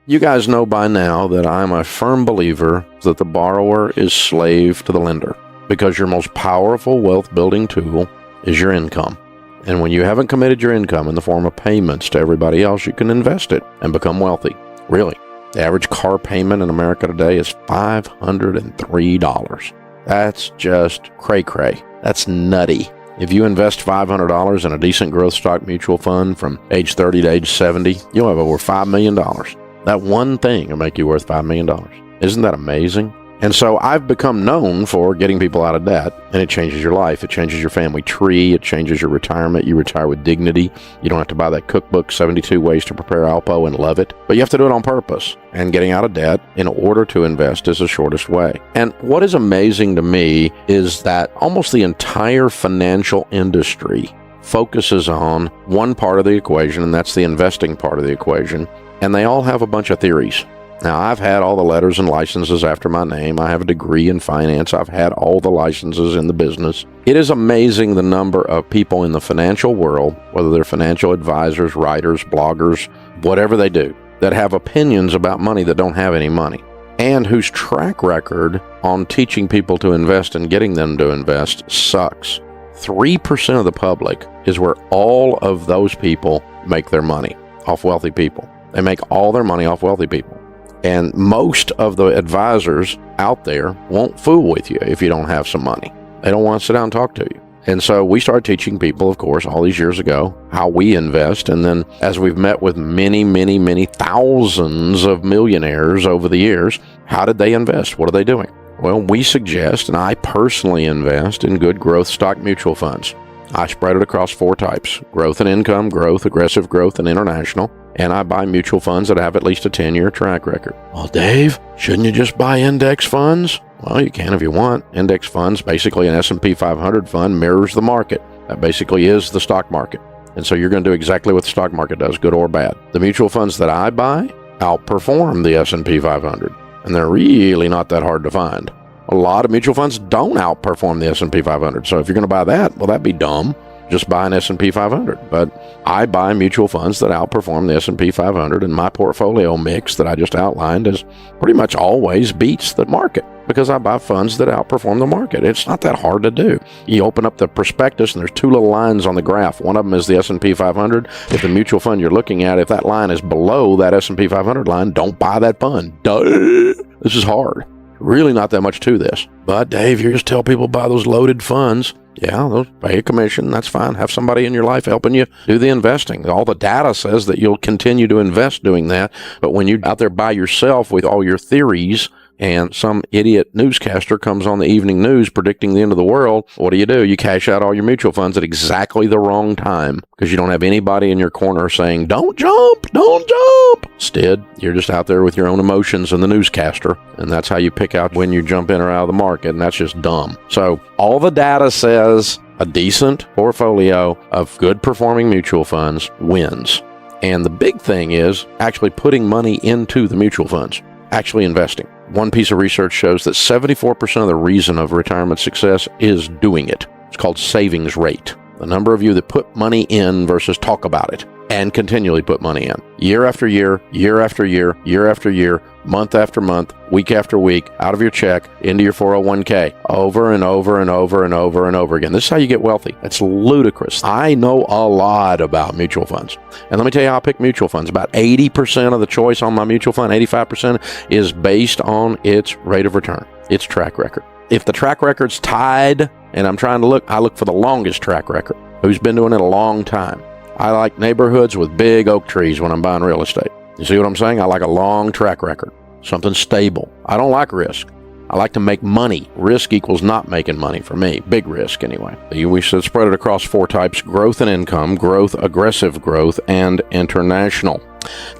You guys know by now that I'm a firm believer that the borrower is slave to the lender, because your most powerful wealth-building tool is your income. And when you haven't committed your income in the form of payments to everybody else, you can invest it and become wealthy. Really. The average car payment in America today is $503. That's just cray-cray. That's nutty. If you invest $500 in a decent growth stock mutual fund from age 30 to age 70, you'll have over $5 million. That one thing will make you worth $5 million. Isn't that amazing? And so I've become known for getting people out of debt, and it changes your life. It changes your family tree. It changes your retirement. You retire with dignity. You don't have to buy that cookbook, 72 Ways to Prepare Alpo, and love it. But you have to do it on purpose. And getting out of debt in order to invest is the shortest way. And what is amazing to me is that almost the entire financial industry focuses on one part of the equation, and that's the investing part of the equation. And they all have a bunch of theories. Now, I've had all the letters and licenses after my name. I have a degree in finance. I've had all the licenses in the business. It is amazing the number of people in the financial world, whether they're financial advisors, writers, bloggers, whatever they do, that have opinions about money that don't have any money, and whose track record on teaching people to invest and getting them to invest sucks. 3% of the public is where all of those people make their money, off wealthy people. They make all their money off wealthy people. And most of the advisors out there won't fool with you if you don't have some money. They don't want to sit down and talk to you. And so we started teaching people, of course, all these years ago, how we invest. And then as we've met with many, many, many thousands of millionaires over the years, how did they invest? What are they doing? Well, we suggest, and I personally invest in good growth stock mutual funds. I spread it across 4 types: growth and income, growth, aggressive growth, and international. And I buy mutual funds that have at least a 10-year track record. Well, Dave, shouldn't you just buy index funds? Well, you can if you want. Index funds, basically an S&P 500 fund, mirrors the market. That basically is the stock market. And so you're going to do exactly what the stock market does, good or bad. The mutual funds that I buy outperform the S&P 500. And they're really not that hard to find. A lot of mutual funds don't outperform the S&P 500. So if you're going to buy that, well, that'd be dumb. Just buy an S&P 500. But I buy mutual funds that outperform the S&P 500, and my portfolio mix that I just outlined is pretty much always beats the market because I buy funds that outperform the market. It's not that hard to do. You open up the prospectus, and there's 2 little lines on the graph. One of them is the S&P 500. If the mutual fund you're looking at, if that line is below that S&P 500 line, don't buy that fund. Duh. This is hard. Really not that much to this. But, Dave, you just tell people buy those loaded funds. Yeah, they'll pay a commission. That's fine. Have somebody in your life helping you do the investing. All the data says that you'll continue to invest doing that. But when you're out there by yourself with all your theories and some idiot newscaster comes on the evening news predicting the end of the world, what do? You cash out all your mutual funds at exactly the wrong time because you don't have anybody in your corner saying, don't jump, don't jump. Instead, you're just out there with your own emotions and the newscaster, and that's how you pick out when you jump in or out of the market, and that's just dumb. So all the data says a decent portfolio of good performing mutual funds wins. And the big thing is actually putting money into the mutual funds, actually investing. One piece of research shows that 74% of the reason of retirement success is doing it. It's called savings rate. The number of you that put money in versus talk about it and continually put money in. Year after year, year after year, year after year, month after month, week after week, out of your check, into your 401k, over and over and over and over and over again. This is how you get wealthy. It's ludicrous. I know a lot about mutual funds. And let me tell you how I pick mutual funds. About 80% of the choice on my mutual fund, 85%, is based on its rate of return, its track record. If the track record's tied, and I'm trying to look, I look for the longest track record. Who's been doing it a long time? I like neighborhoods with big oak trees when I'm buying real estate. You see what I'm saying? I like a long track record, something stable. I don't like risk. I like to make money. Risk equals not making money for me. Big risk, anyway. We should spread it across 4 types: growth and income, growth, aggressive growth, and international.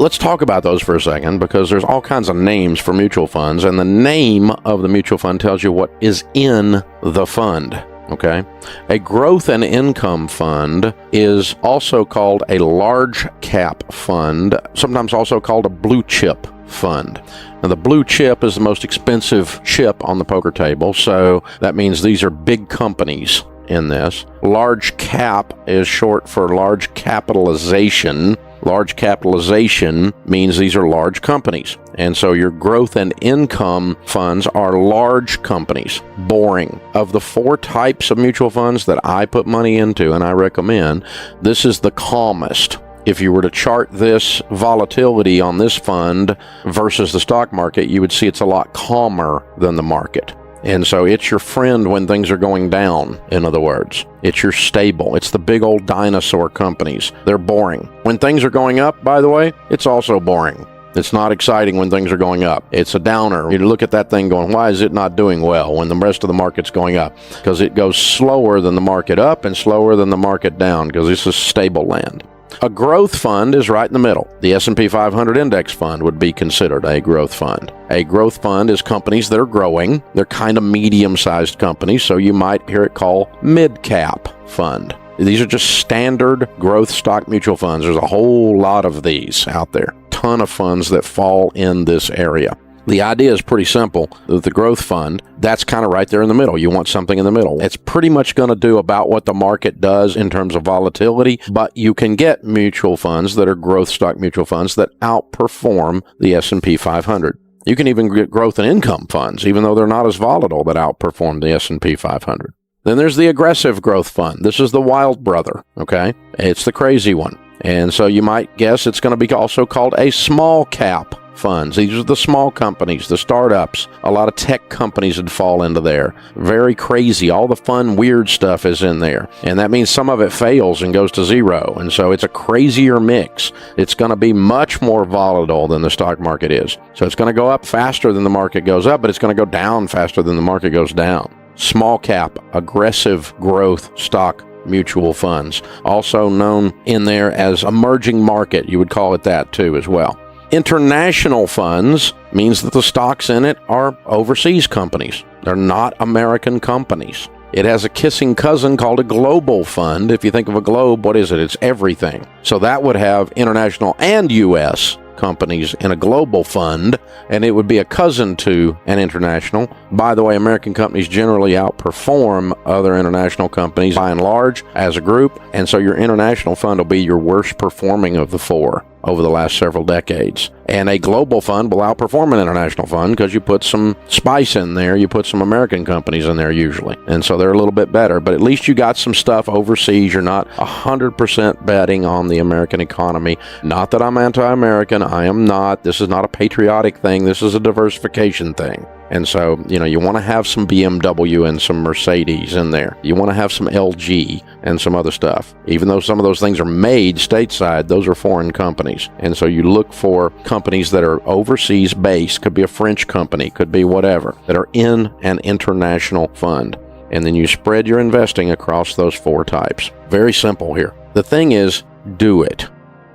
Let's talk about those for a second because there's all kinds of names for mutual funds, and the name of the mutual fund tells you what is in the fund. Okay. A growth and income fund is also called a large cap fund, sometimes also called a blue chip fund. Now, the blue chip is the most expensive chip on the poker table, so that means these are big companies in this. Large cap is short for large capitalization. Large capitalization means these are large companies. And so your growth and income funds are large companies. Boring. Of the 4 types of mutual funds that I put money into and I recommend, this is the calmest. If you were to chart this volatility on this fund versus the stock market, you would see it's a lot calmer than the market. And so it's your friend when things are going down, in other words. It's your stable. It's the big old dinosaur companies. They're boring. When things are going up, by the way, it's also boring. It's not exciting when things are going up. It's a downer. You look at that thing going, why is it not doing well when the rest of the market's going up? Because it goes slower than the market up and slower than the market down, because this is stable land. A growth fund is right in the middle. The S&P 500 index fund would be considered a growth fund. A growth fund is companies that are growing. They're kind of medium-sized companies, so you might hear it called mid-cap fund. These are just standard growth stock mutual funds. There's a whole lot of these out there. Ton of funds that fall in this area. The idea is pretty simple. With the growth fund, that's kind of right there in the middle. You want something in the middle. It's pretty much going to do about what the market does in terms of volatility, but you can get mutual funds that are growth stock mutual funds that outperform the S&P 500. You can even get growth and income funds, even though they're not as volatile, that outperform the S&P 500. Then there's the aggressive growth fund. This is the wild brother, okay? It's the crazy one. And so you might guess it's going to be also called a small cap funds. These are the small companies, the startups. A lot of tech companies would fall into there. Very crazy. All the fun, weird stuff is in there. And that means some of it fails and goes to zero. And so it's a crazier mix. It's going to be much more volatile than the stock market is. So it's going to go up faster than the market goes up, but it's going to go down faster than the market goes down. Small cap, aggressive growth stock mutual funds. Also known in there as emerging market. You would call it that too as well. International funds means that the stocks in it are overseas companies. They're not American companies. It has a kissing cousin called a global fund. If you think of a globe, what is it? It's everything. So that would have international and U.S. companies in a global fund, and it would be a cousin to an international. By the way, American companies generally outperform other international companies by and large as a group, and so your international fund will be your worst performing of the 4 over the last several decades. And a global fund will outperform an international fund because you put some spice in there, you put some American companies in there usually, and so they're a little bit better, but at least you got some stuff overseas. You're not 100% betting on the American economy. Not that I'm anti-American, I am not. This is not a patriotic thing, this is a diversification thing. And so, you want to have some BMW and some Mercedes in there. You want to have some LG and some other stuff. Even though some of those things are made stateside, those are foreign companies. And so you look for companies that are overseas based, could be a French company, could be whatever, that are in an international fund. And then you spread your investing across those 4 types. Very simple here. The thing is, do it.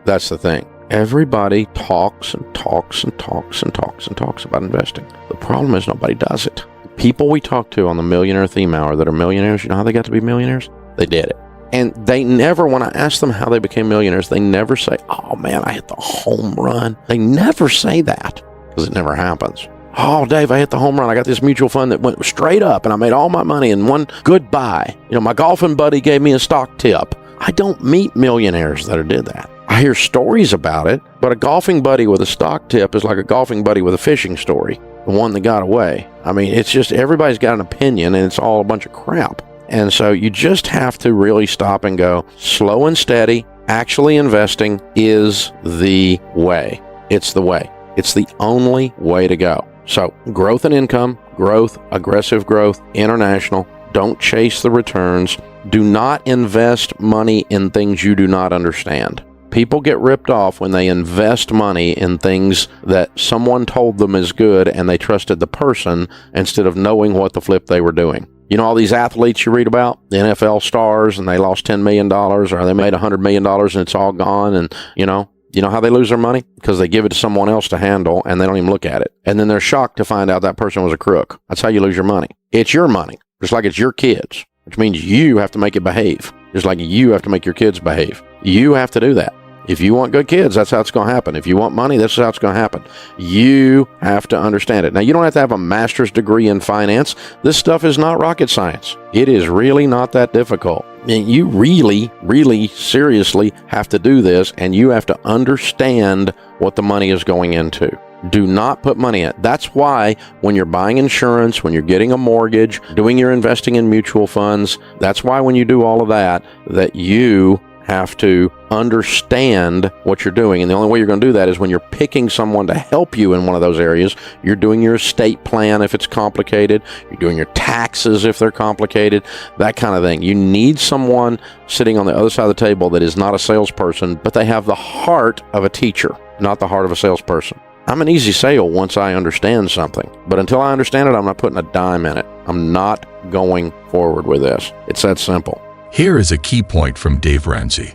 That's the thing. Everybody talks and talks and talks and talks and talks about investing. The problem is nobody does it. People we talk to on the Millionaire Theme Hour that are millionaires, you know how they got to be millionaires? They did it. And they never, when I ask them how they became millionaires, they never say, oh man, I hit the home run. They never say that because it never happens. Oh, Dave, I hit the home run. I got this mutual fund that went straight up and I made all my money in one good buy. My golfing buddy gave me a stock tip. I don't meet millionaires that did that. I hear stories about it, but a golfing buddy with a stock tip is like a golfing buddy with a fishing story, the one that got away. I mean, it's just everybody's got an opinion and it's all a bunch of crap. And so you just have to really stop and go slow and steady. Actually investing is the way. It's the way. It's the only way to go. So growth and income, growth, aggressive growth, international. Don't chase the returns. Do not invest money in things you do not understand. People get ripped off when they invest money in things that someone told them is good and they trusted the person instead of knowing what the flip they were doing. All these athletes you read about, the NFL stars, and they lost $10 million or they made $100 million and it's all gone. And, you know how they lose their money? Because they give it to someone else to handle and they don't even look at it. And then they're shocked to find out that person was a crook. That's how you lose your money. It's your money, just like it's your kids, which means you have to make it behave, just like you have to make your kids behave. You have to do that. If you want good kids, that's how it's going to happen. If you want money, that's how it's going to happen. You have to understand it. Now, you don't have to have a master's degree in finance. This stuff is not rocket science. It is really not that difficult. mean, you really, really seriously have to do this, and you have to understand what the money is going into. Do not put money in it. That's why when you're buying insurance, when you're getting a mortgage, doing your investing in mutual funds, that's why when you do all of that, that you have to understand what you're doing. And the only way you're going to do that is when you're picking someone to help you in one of those areas. You're doing your estate plan if it's complicated. You're doing your taxes if they're complicated, that kind of thing. You need someone sitting on the other side of the table that is not a salesperson, but they have the heart of a teacher, not the heart of a salesperson. I'm an easy sale once I understand something, but until I understand it, I'm not putting a dime in it. I'm not going forward with this. It's that simple. Here is a key point from Dave Ramsey.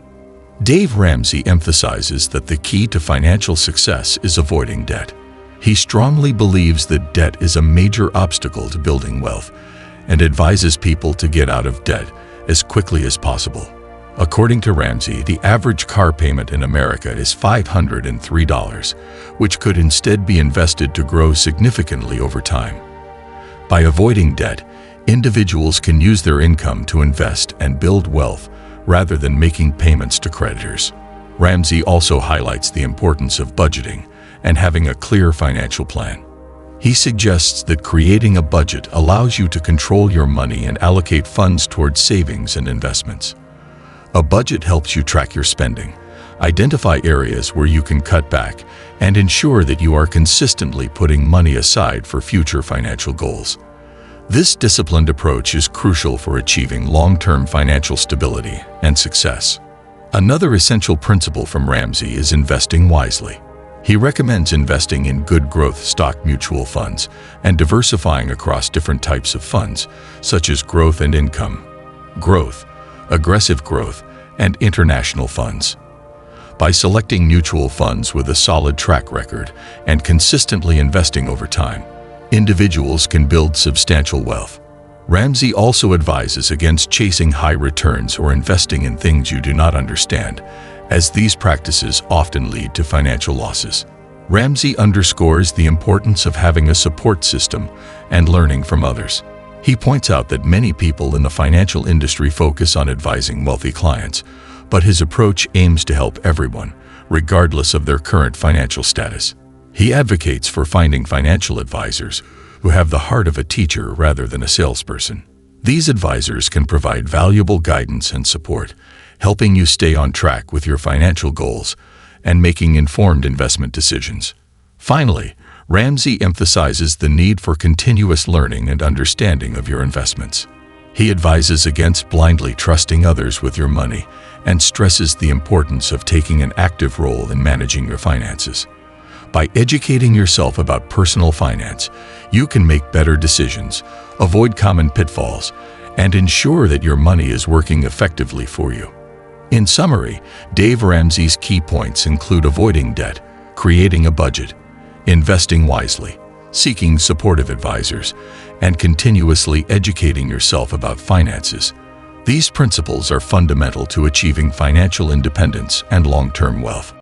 Dave Ramsey emphasizes that the key to financial success is avoiding debt. He strongly believes that debt is a major obstacle to building wealth and advises people to get out of debt as quickly as possible. According to Ramsey, the average car payment in America is $503, which could instead be invested to grow significantly over time. By avoiding debt, individuals can use their income to invest and build wealth rather than making payments to creditors. Ramsey also highlights the importance of budgeting and having a clear financial plan. He suggests that creating a budget allows you to control your money and allocate funds towards savings and investments. A budget helps you track your spending, identify areas where you can cut back, and ensure that you are consistently putting money aside for future financial goals. This disciplined approach is crucial for achieving long-term financial stability and success. Another essential principle from Ramsey is investing wisely. He recommends investing in good growth stock mutual funds and diversifying across different types of funds, such as growth and income, growth, aggressive growth, and international funds. By selecting mutual funds with a solid track record and consistently investing over time, individuals can build substantial wealth. Ramsey also advises against chasing high returns or investing in things you do not understand, as these practices often lead to financial losses. Ramsey underscores the importance of having a support system and learning from others. He points out that many people in the financial industry focus on advising wealthy clients, but his approach aims to help everyone, regardless of their current financial status. He advocates for finding financial advisors who have the heart of a teacher rather than a salesperson. These advisors can provide valuable guidance and support, helping you stay on track with your financial goals and making informed investment decisions. Finally, Ramsey emphasizes the need for continuous learning and understanding of your investments. He advises against blindly trusting others with your money and stresses the importance of taking an active role in managing your finances. By educating yourself about personal finance, you can make better decisions, avoid common pitfalls, and ensure that your money is working effectively for you. In summary, Dave Ramsey's key points include avoiding debt, creating a budget, investing wisely, seeking supportive advisors, and continuously educating yourself about finances. These principles are fundamental to achieving financial independence and long-term wealth.